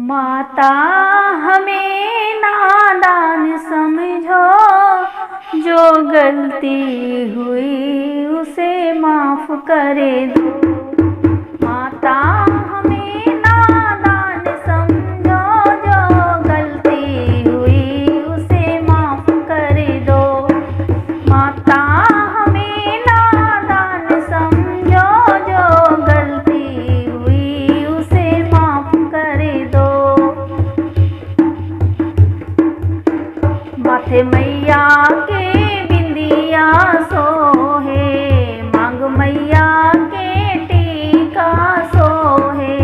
माता हमें नादान समझो, जो गलती हुई उसे माफ करे दो। माता हमें नादान समझो, जो गलती हुई उसे माफ करे दो। माता हमें नादान समझो, जो गलती हुई उसे माफ करे दो। माथे मैया के बिंदिया सोहे, मांग मैया के टीका सोहे।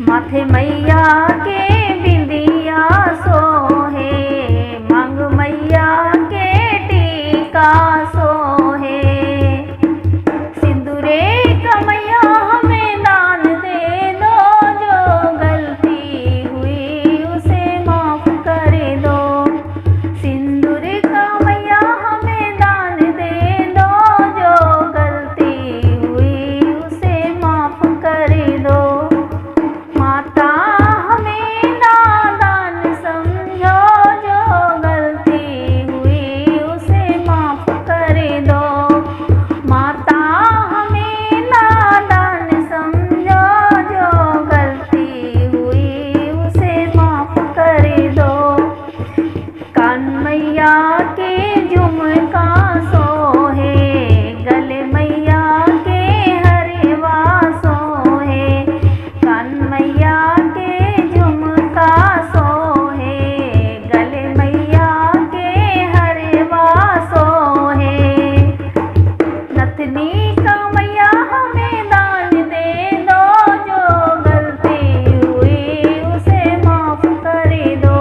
माथे मैया के बिंदिया सोहे, मांग मैया के टीका सोहे। सिंदूरे का मैया हमें दान दे दो, जो गलती हुई उसे माफ करे दो। सिंदूर का मैया हमें दान दे दो, जो गलती हुई उसे माफ करे दो। माता हमें नादान समझो, जो गलती हुई उसे माफ करे दो। माता हमें नादान समझो, जो गलती हुई उसे माफ करे दो। कान मैया के झुमका सोहे, गले मैया के हरवा सोहे। कान मैया के झुमका सोहे, गले मैया के हरवा सोहे। नथनी का मैया हमें दान दे दो, जो गलती हुई उसे माफ करे दो।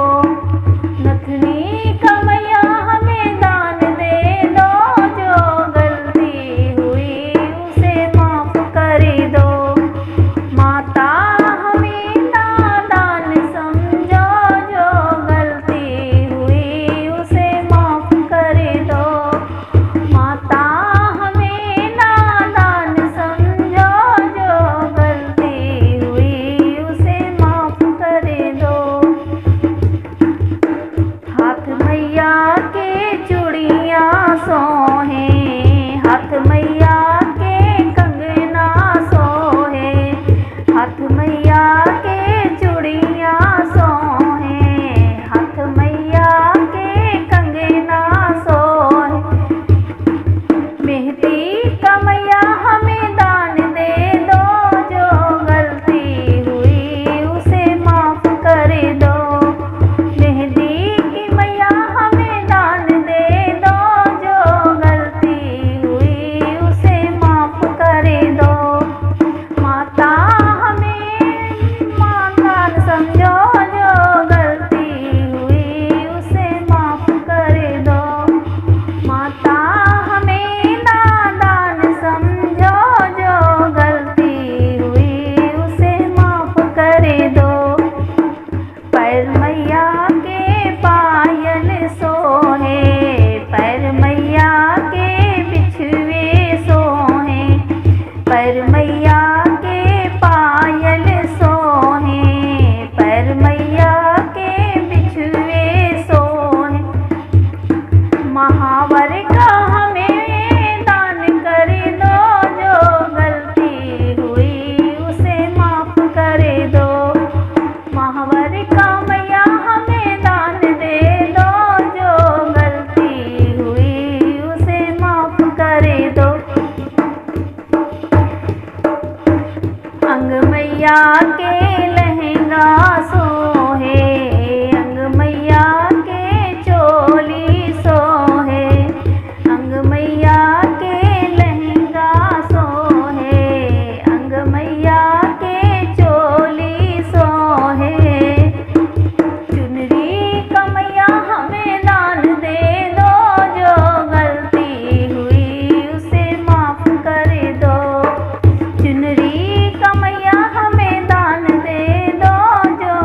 नथनी का मैया हमें दान दे दो, जो गलती हुई उसे माफ करे दो। माता हमें नादान समझो, जो गलती हुई उसे माफ करे दो। माता हमें नादान समझो, जो गलती हुई उसे माफ करे दो। हाथ मैया के चूड़ियाँ सोहे, हाथ मैया के कंगना सोहे। हाथ मैया के चूड़ियाँ सोहे, हाथ मैया के कंगना सोहे। मेहंदी का मैया हमें दान दे दो, जो गलती हुई उसे माफ करे दो। मेहंदी की मैया हमें दान दे दो, जो गलती हुई उसे माफ करे दो। माता हमें नादान समझो, जो गलती हुई उसे माफ करे दो। माता हमें नादान समझो, जो गलती हुई उसे माफ करे दो। पैर मैया के पायल सोहे, पैर मैया के बिछुए सोहे। पैर मैया के पायल सोहे, पैर मैया के बिछुए सोहे। महावर का हमें दान करे दो, जो गलती हुई उसे माफ करे दो। महावर का मैया हमें दान दे दो, जो गलती हुई उसे माफ करे दो। अंग मैया के लहंगा सोहे, अंग मैया के चोली सोहे। अंग मैया के लहंगा सोहे, अंग मैया के चोली सोहे। चुनरी का मैया हमें दान दे दो, जो गलती हुई उसे माफ करे दो। चुनरी का मैया हमें दान दे दो, जो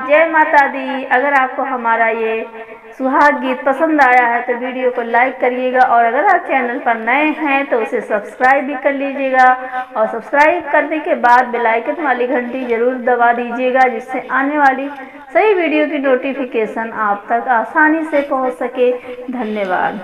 जय माता दी। अगर आपको हमारा ये सुहाग गीत पसंद आया है तो वीडियो को लाइक करिएगा, और अगर आप चैनल पर नए हैं तो उसे सब्सक्राइब भी कर लीजिएगा, और सब्सक्राइब करने के बाद बेल आइकन वाली घंटी जरूर दबा दीजिएगा, जिससे आने वाली सही वीडियो की नोटिफिकेशन आप तक आसानी से पहुंच सके। धन्यवाद।